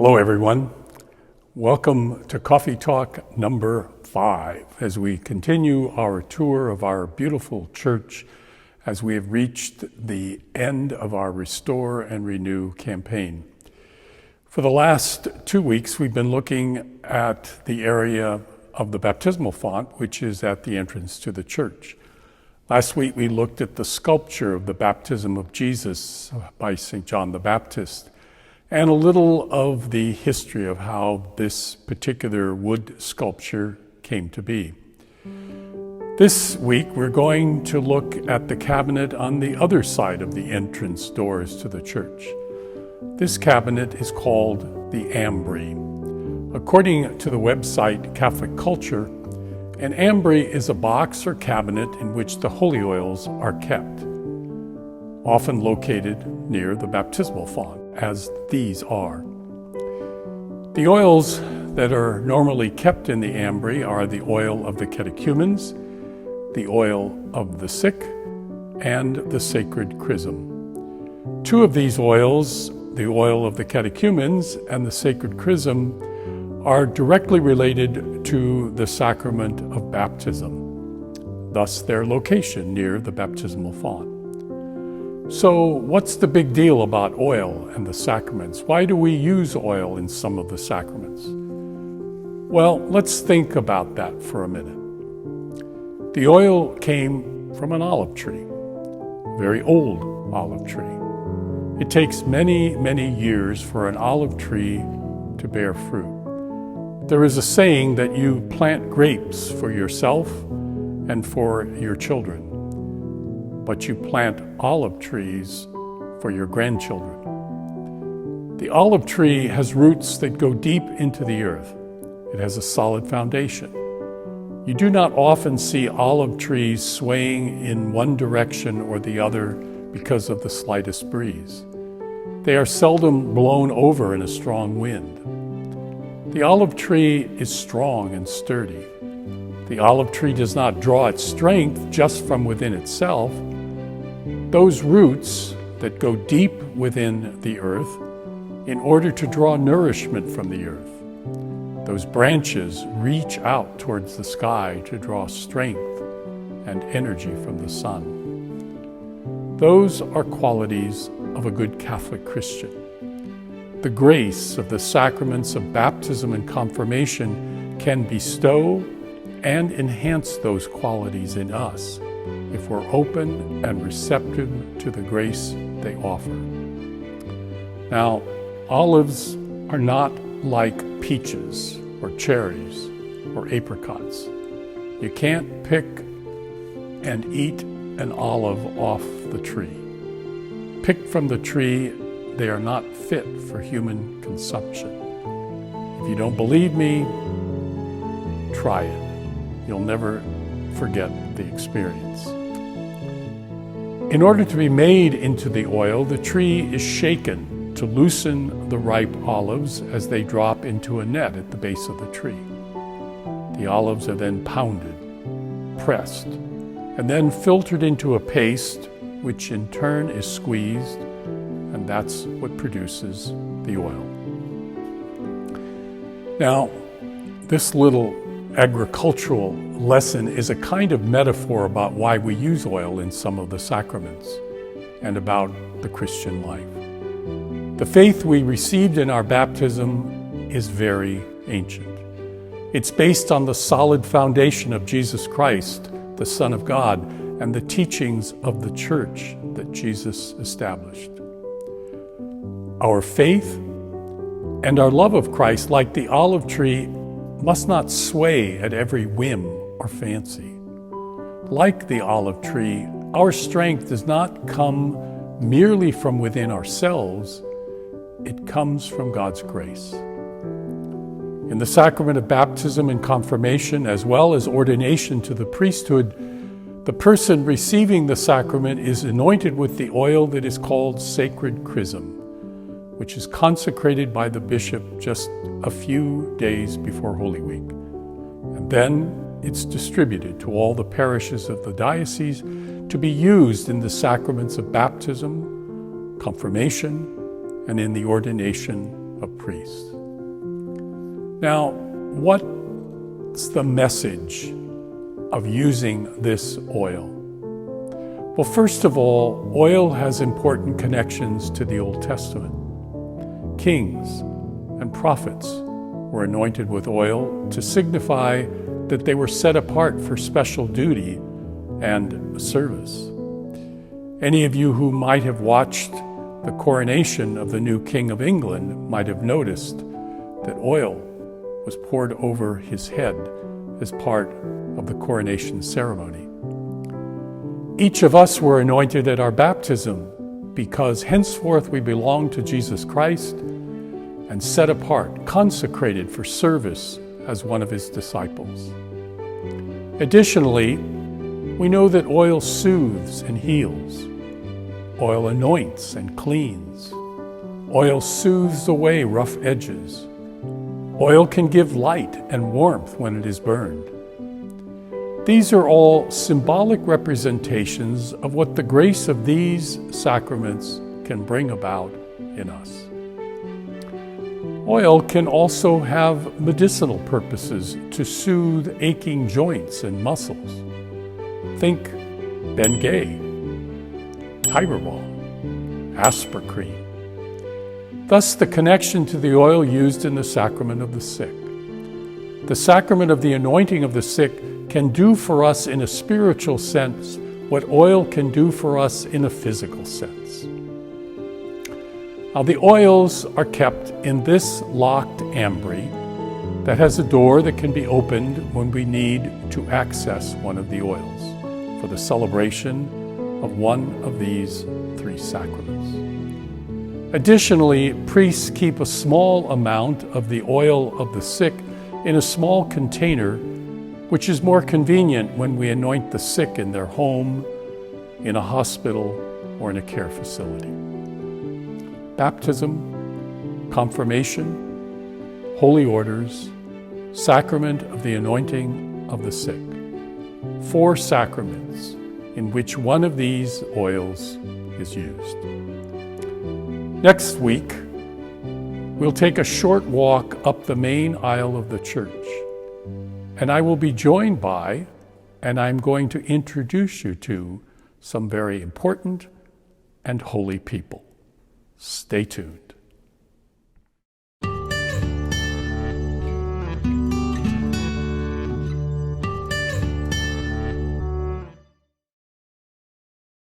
Hello, everyone. Welcome to Coffee Talk number 5 as we continue our tour of our beautiful church as we have reached the end of our Restore and Renew campaign. For the last 2 weeks, we've been looking at the area of the baptismal font, which is at the entrance to the church. Last week, we looked at the sculpture of the baptism of Jesus by St. John the Baptist, and a little of the history of how this particular wood sculpture came to be. This week, we're going to look at the cabinet on the other side of the entrance doors to the church. This cabinet is called the Ambry. According to the website Catholic Culture, an ambry is a box or cabinet in which the holy oils are kept, often located near the baptismal font, as these are. The oils that are normally kept in the ambry are the oil of the catechumens, the oil of the sick, and the sacred chrism. 2 of these oils, the oil of the catechumens and the sacred chrism, are directly related to the sacrament of baptism, thus their location near the baptismal font. So what's the big deal about oil and the sacraments? Why do we use oil in some of the sacraments? Well, let's think about that for a minute. The oil came from an olive tree, a very old olive tree. It takes many, many years for an olive tree to bear fruit. There is a saying that you plant grapes for yourself and for your children, but you plant olive trees for your grandchildren. The olive tree has roots that go deep into the earth. It has a solid foundation. You do not often see olive trees swaying in one direction or the other because of the slightest breeze. They are seldom blown over in a strong wind. The olive tree is strong and sturdy. The olive tree does not draw its strength just from within itself. Those roots that go deep within the earth in order to draw nourishment from the earth. Those branches reach out towards the sky to draw strength and energy from the sun. Those are qualities of a good Catholic Christian. The grace of the sacraments of baptism and confirmation can bestow and enhance those qualities in us if we're open and receptive to the grace they offer. Now, olives are not like peaches or cherries or apricots. You can't pick and eat an olive off the tree. Picked from the tree, they are not fit for human consumption. If you don't believe me, try it. You'll never forget the experience. In order to be made into the oil, the tree is shaken to loosen the ripe olives as they drop into a net at the base of the tree. The olives are then pounded, pressed, and then filtered into a paste, which in turn is squeezed, and that's what produces the oil. Now, this little agricultural lesson is a kind of metaphor about why we use oil in some of the sacraments and about the Christian life. The faith we received in our baptism is very ancient. It's based on the solid foundation of Jesus Christ, the Son of God, and the teachings of the church that Jesus established. Our faith and our love of Christ, like the olive tree, must not sway at every whim or fancy. Like the olive tree, our strength does not come merely from within ourselves, it comes from God's grace. In the sacrament of baptism and confirmation, as well as ordination to the priesthood, the person receiving the sacrament is anointed with the oil that is called sacred chrism, which is consecrated by the bishop just a few days before Holy Week. And then it's distributed to all the parishes of the diocese to be used in the sacraments of baptism, confirmation, and in the ordination of priests. Now, what's the message of using this oil? Well, first of all, oil has important connections to the Old Testament. Kings and prophets were anointed with oil to signify that they were set apart for special duty and service. Any of you who might have watched the coronation of the new King of England might have noticed that oil was poured over his head as part of the coronation ceremony. Each of us were anointed at our baptism because henceforth we belong to Jesus Christ and set apart, consecrated for service as one of his disciples. Additionally, we know that oil soothes and heals. Oil anoints and cleans. Oil soothes away rough edges. Oil can give light and warmth when it is burned. These are all symbolic representations of what the grace of these sacraments can bring about in us. Oil can also have medicinal purposes to soothe aching joints and muscles. Think Bengay, Tiger Balm, Aspercreme. Thus, the connection to the oil used in the sacrament of the sick. The sacrament of the anointing of the sick can do for us in a spiritual sense what oil can do for us in a physical sense. Now, the oils are kept in this locked ambry that has a door that can be opened when we need to access one of the oils for the celebration of one of these three sacraments. Additionally, priests keep a small amount of the oil of the sick in a small container, which is more convenient when we anoint the sick in their home, in a hospital, or in a care facility. Baptism, confirmation, holy orders, sacrament of the anointing of the sick. 4 sacraments in which one of these oils is used. Next week, we'll take a short walk up the main aisle of the church, and I will be joined by, and I'm going to introduce you to, some very important and holy people. Stay tuned.